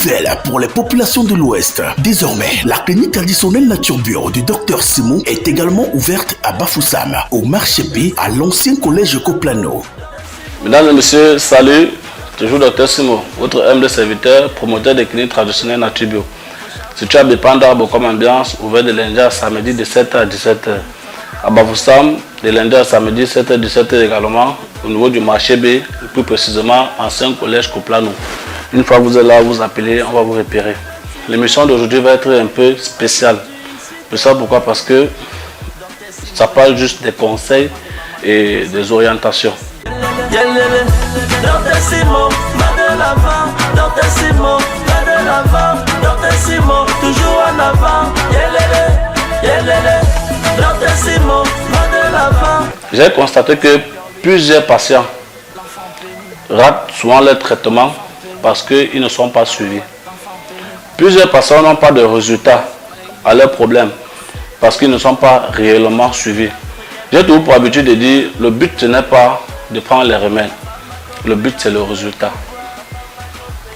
nouvelle pour les populations de l'Ouest. Désormais, la clinique traditionnelle Nature Bio du Dr Simon est également ouverte à Bafoussam, au marché B, à l'ancien collège Coplano. Mesdames et messieurs, salut, toujours Dr Simon, votre humble serviteur, promoteur des cliniques traditionnelles Nature Bio. Situé à Bépanda, comme ambiance, ouvert de lundi à samedi de 7h à 17h. À Bafoussam, de lundi à samedi 7h à 17h également, au niveau du marché B, plus précisément ancien collège Coplano. Une fois que vous êtes là, vous appelez, on va vous repérer. L'émission d'aujourd'hui va être un peu spéciale. Je sais pourquoi, parce que ça parle juste des conseils et des orientations. Dr Simon, va de l'avant. Dr Simon, va de l'avant. Dr Simon, toujours en avant. Dr Simon, va de l'avant. J'ai constaté que plusieurs patients ratent souvent leur traitement parce qu'ils ne sont pas suivis. Plusieurs patients n'ont pas de résultats à leurs problèmes parce qu'ils ne sont pas réellement suivis. J'ai toujours pour habitude de dire, le but ce n'est pas de prendre les remèdes. Le but c'est le résultat.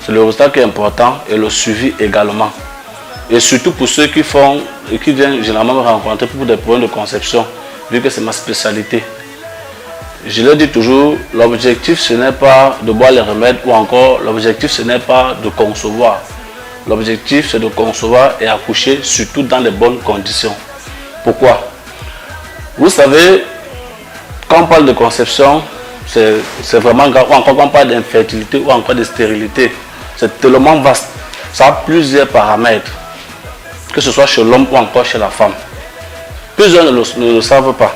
C'est le résultat qui est important et le suivi également. Et surtout pour ceux qui viennent généralement me rencontrer pour des problèmes de conception, vu que c'est ma spécialité. Je le dis toujours, l'objectif ce n'est pas de boire les remèdes ou encore l'objectif ce n'est pas de concevoir. L'objectif c'est de concevoir et accoucher surtout dans les bonnes conditions. Pourquoi? Vous savez, quand on parle de conception, c'est vraiment grave, ou encore quand on parle d'infertilité ou encore de stérilité, c'est tellement vaste. Ça a plusieurs paramètres, que ce soit chez l'homme ou encore chez la femme. Plusieurs ne le savent pas.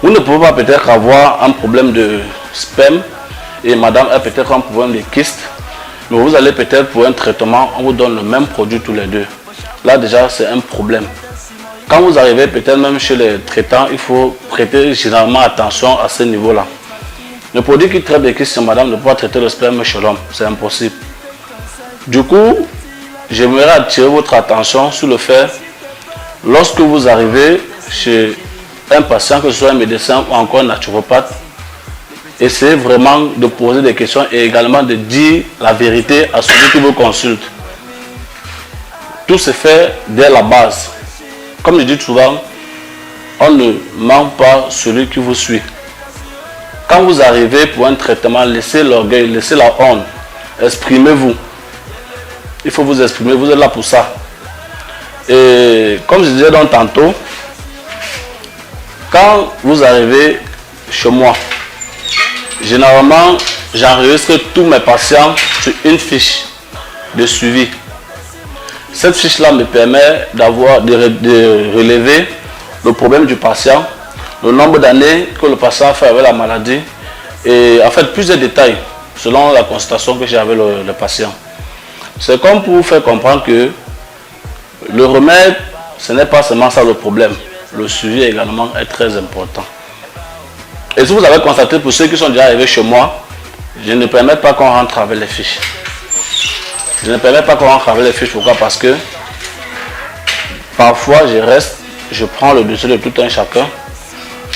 Vous ne pouvez pas peut-être avoir un problème de sperme et madame a peut-être un problème de kyste, mais vous allez peut-être pour un traitement, on vous donne le même produit tous les deux. Là déjà c'est un problème. Quand vous arrivez peut-être même chez les traitants, il faut prêter généralement attention à ce niveau-là. Le produit qui traite les kystes chez madame ne peut pas traiter le sperme chez l'homme, c'est impossible. Du coup, j'aimerais attirer votre attention sur le fait, lorsque vous arrivez chez un patient, que ce soit un médecin ou encore un naturopathe, essayez vraiment de poser des questions et également de dire la vérité à celui qui vous consulte. Tout se fait dès la base. Comme je dis souvent, on ne ment pas celui qui vous suit. Quand vous arrivez pour un traitement, laissez l'orgueil, laissez la honte, exprimez-vous. Il faut vous exprimer, vous êtes là pour ça. Et comme je disais donc tantôt, quand vous arrivez chez moi, généralement, j'enregistre tous mes patients sur une fiche de suivi. Cette fiche-là me permet de relever le problème du patient, le nombre d'années que le patient a fait avec la maladie et en fait plusieurs détails selon la consultation que j'ai avec le patient. C'est comme pour vous faire comprendre que le remède, ce n'est pas seulement ça le problème. Le suivi également est très important. Et si vous avez constaté, pour ceux qui sont déjà arrivés chez moi, je ne permets pas qu'on rentre avec les fiches. Je ne permets pas qu'on rentre avec les fiches. Pourquoi? Parce que parfois je prends le dossier de tout un chacun,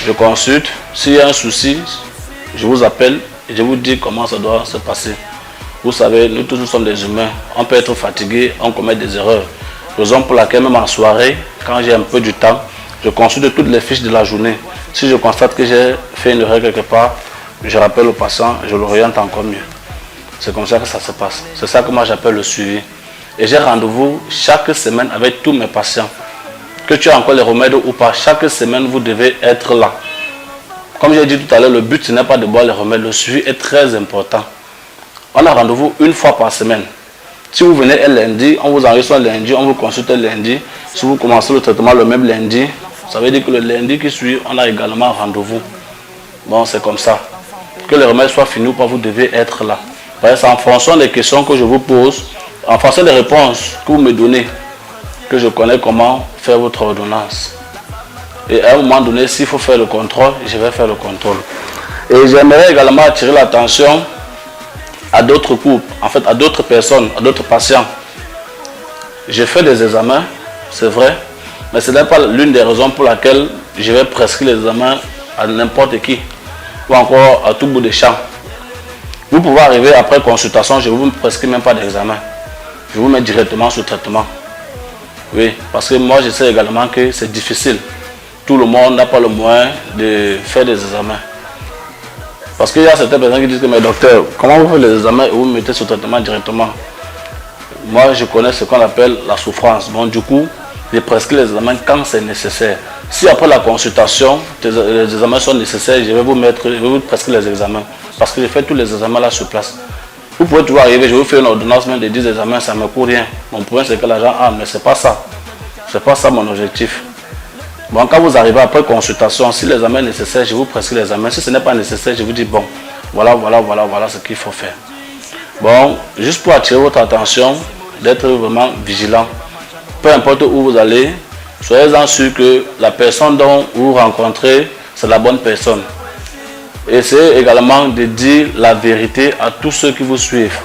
je consulte. S'il y a un souci, je vous appelle et je vous dis comment ça doit se passer. Vous savez, nous tous nous sommes des humains. On peut être fatigué, on commet des erreurs. Raison pour laquelle même en soirée, quand j'ai un peu du temps, je consulte toutes les fiches de la journée. Si je constate que j'ai fait une erreur quelque part, je rappelle au patient, je l'oriente encore mieux. C'est comme ça que ça se passe. C'est ça que moi j'appelle le suivi. Et j'ai rendez-vous chaque semaine avec tous mes patients. Que tu as encore les remèdes ou pas, chaque semaine vous devez être là. Comme j'ai dit tout à l'heure, le but ce n'est pas de boire les remèdes, le suivi est très important. On a rendez-vous une fois par semaine. Si vous venez un lundi, on vous enregistre un lundi, on vous consulte un lundi. Si vous commencez le traitement le même lundi, ça veut dire que le lundi qui suit, on a également rendez-vous. Bon, c'est comme ça. Que les remèdes soient finis ou pas, vous devez être là. C'est en fonction des questions que je vous pose, en fonction des réponses que vous me donnez, que je connais comment faire votre ordonnance. Et à un moment donné, s'il faut faire le contrôle, je vais faire le contrôle. Et j'aimerais également attirer l'attention à d'autres couples, en fait à d'autres personnes, à d'autres patients. J'ai fait des examens, c'est vrai, mais ce n'est pas l'une des raisons pour laquelle je vais prescrire les examens à n'importe qui, ou encore à tout bout de champ. Vous pouvez arriver après consultation, je ne vous prescris même pas d'examen. je vous mets directement sur le traitement. Oui, parce que moi je sais également que c'est difficile. Tout le monde n'a pas le moyen de faire des examens. Parce qu'il y a certaines personnes qui disent que mais docteur, comment vous faites les examens et vous mettez sur le traitement directement? Moi je connais ce qu'on appelle la souffrance. Donc du coup, je prescris les examens quand c'est nécessaire. Si après la consultation, les examens sont nécessaires, je vais vous prescrire les examens. Parce que je fais tous les examens là sur place. Vous pouvez toujours arriver, je vous fais une ordonnance même de 10 examens, ça ne me coûte rien. Mon problème c'est que l'agent mais c'est pas ça. C'est pas ça mon objectif. Bon, quand vous arrivez après consultation, si l'examen est nécessaire, je vous prescris l'examen. Si ce n'est pas nécessaire, je vous dis bon, voilà ce qu'il faut faire. Bon, juste pour attirer votre attention, d'être vraiment vigilant. Peu importe où vous allez, soyez-en sûr que la personne dont vous rencontrez, c'est la bonne personne. Essayez également de dire la vérité à tous ceux qui vous suivent.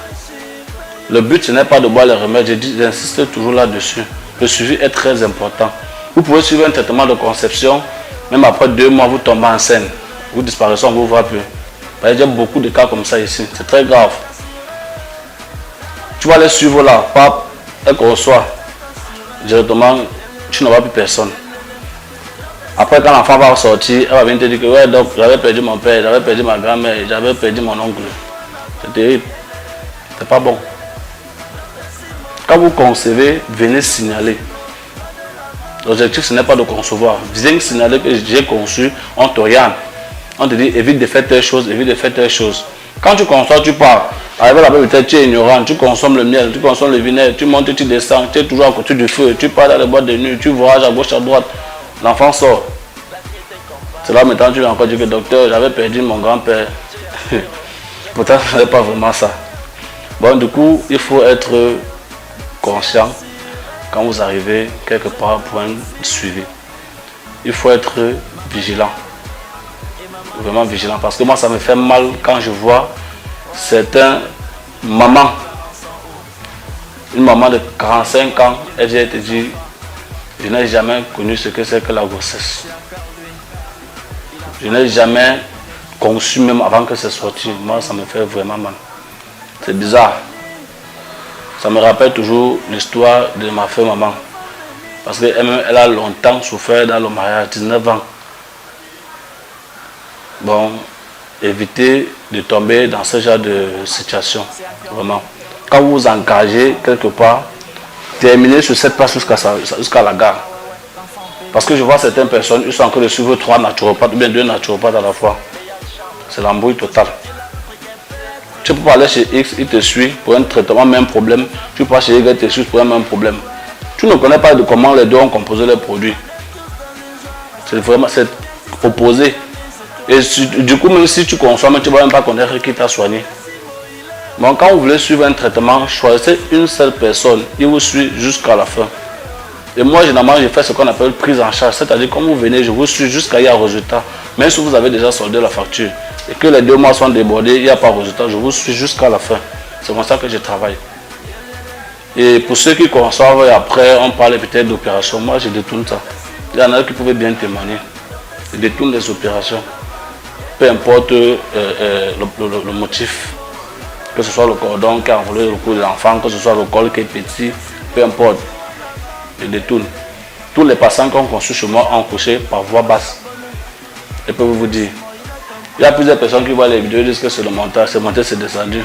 Le but, ce n'est pas de boire les remèdes, j'insiste toujours là-dessus. Le suivi est très important. Vous pouvez suivre un traitement de conception, même après 2 mois, vous tombez enceinte. Vous disparaissez, on ne vous voit plus. Il y a beaucoup de cas comme ça ici, c'est très grave. Tu vas les suivre là, pape, elle reçoit. Directement, tu n'auras plus personne. Après, quand l'enfant va sortir, elle va venir te dire que ouais, donc j'avais perdu mon père, j'avais perdu ma grand-mère, j'avais perdu mon oncle. C'est terrible. C'est pas bon. Quand vous concevez, venez signaler. L'objectif, ce n'est pas de concevoir. Viens signaler que j'ai conçu, on t'oriente. On te dit évite de faire telle chose, évite de faire telle chose. Quand tu conçois, tu pars. Arrivé là-bas, peut-être tu es ignorant, tu consommes le miel, tu consommes le vinaigre, tu montes, tu descends, tu es toujours à côté du feu, tu pars dans les boîtes de nuit, tu voyages à gauche, à droite. L'enfant sort. C'est là maintenant tu vas encore dire que docteur, j'avais perdu mon grand-père. Pourtant, ce n'est pas vraiment ça. Bon, du coup, il faut être conscient quand vous arrivez quelque part pour un suivi. Il faut être vigilant. Vraiment vigilant. Parce que moi, ça me fait mal quand je vois certains mamans. Une maman de 45 ans, elle vient te dire, je n'ai jamais connu ce que c'est que la grossesse. Je n'ai jamais conçu même avant que c'est sorti. Moi, ça me fait vraiment mal. C'est bizarre. Ça me rappelle toujours l'histoire de ma femme maman. Parce qu'elle a longtemps souffert dans le mariage, 19 ans. Bon, évitez de tomber dans ce genre de situation. Vraiment. Quand vous vous engagez quelque part, terminez sur cette place jusqu'à la gare. Parce que je vois certaines personnes, ils sont en train de suivre 3 naturopathes ou bien 2 naturopathes à la fois. C'est l'embrouille totale. Tu peux pas aller chez X, il te suit pour un traitement, même problème. Tu peux pas chez Y, il te suit pour un même problème. Tu ne connais pas de comment les deux ont composé les produits. C'est vraiment opposé. Et du coup, même si tu consommes, tu ne vas même pas connaître qui t'a soigné. Bon, quand vous voulez suivre un traitement, choisissez une seule personne. Il vous suit jusqu'à la fin. Et moi, généralement, je fais ce qu'on appelle prise en charge. C'est-à-dire, quand vous venez, je vous suis jusqu'à y avoir un résultat. Même si vous avez déjà soldé la facture et que les 2 mois sont débordés, il n'y a pas de résultat, je vous suis jusqu'à la fin. C'est comme ça que je travaille. Et pour ceux qui conçoivent, après, on parle peut-être d'opération. Moi, je détourne ça. Il y en a qui pouvaient bien témoigner. Je détourne les opérations. Peu importe le motif. Que ce soit le cordon qui a envolé le cou de l'enfant, que ce soit le col qui est petit, peu importe. Je détourne. Tous les patients qui ont conçu chez moi ont couché par voie basse. Je peux vous dire. Il y a plusieurs personnes qui voient les vidéos et disent que c'est le montage. C'est monté, c'est descendu.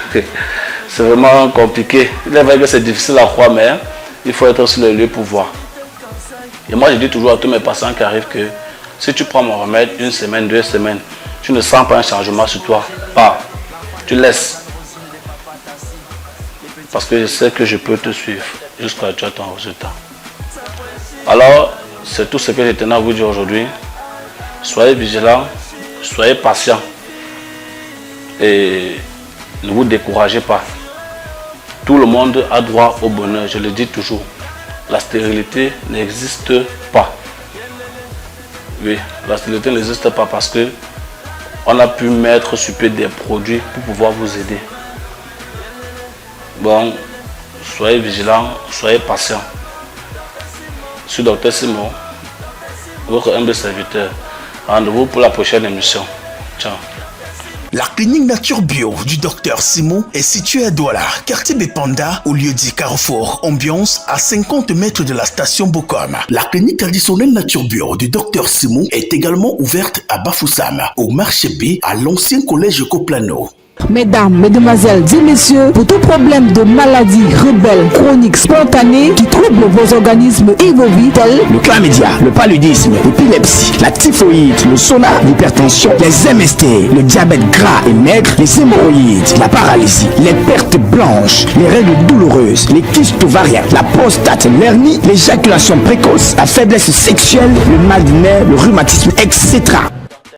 C'est vraiment compliqué. Il est vrai que c'est difficile à croire, mais il faut être sur le lieu pour voir. Et moi, je dis toujours à tous mes patients qui arrivent que si tu prends mon remède 1 semaine, 2 semaines, tu ne sens pas un changement sur toi, tu laisses. Parce que je sais que je peux te suivre jusqu'à ce que tu aies ton résultat. Alors, c'est tout ce que je tenais à vous dire aujourd'hui. Soyez vigilants, soyez patients et ne vous découragez pas. Tout le monde a droit au bonheur, je le dis toujours. La stérilité n'existe pas. Oui, la stérilité n'existe pas parce que on a pu mettre sur pied des produits pour pouvoir vous aider. Bon, soyez vigilants, soyez patients. Je suis Dr Simon, votre humble serviteur. Rendez-vous pour la prochaine émission. Ciao. La clinique Nature Bio du docteur Simon est située à Douala, quartier Bepanda, au lieu dit Carrefour Ambiance, à 50 mètres de la station Bokom. La clinique traditionnelle Nature Bio du docteur Simon est également ouverte à Bafoussam, au marché B, à l'ancien collège Coplano. Mesdames, mesdemoiselles et messieurs, pour tout problème de maladie rebelle, chronique, spontanée qui trouble vos organismes et vos vies, tels le chlamydia, le paludisme, l'épilepsie, la typhoïde, le sauna, l'hypertension, les MST, le diabète gras et maigre, les hémorroïdes, la paralysie, les pertes blanches, les règles douloureuses, les kystes ovariens, la prostate, l'hernie, l'éjaculation précoce, la faiblesse sexuelle, le mal du nerf, le rhumatisme, etc.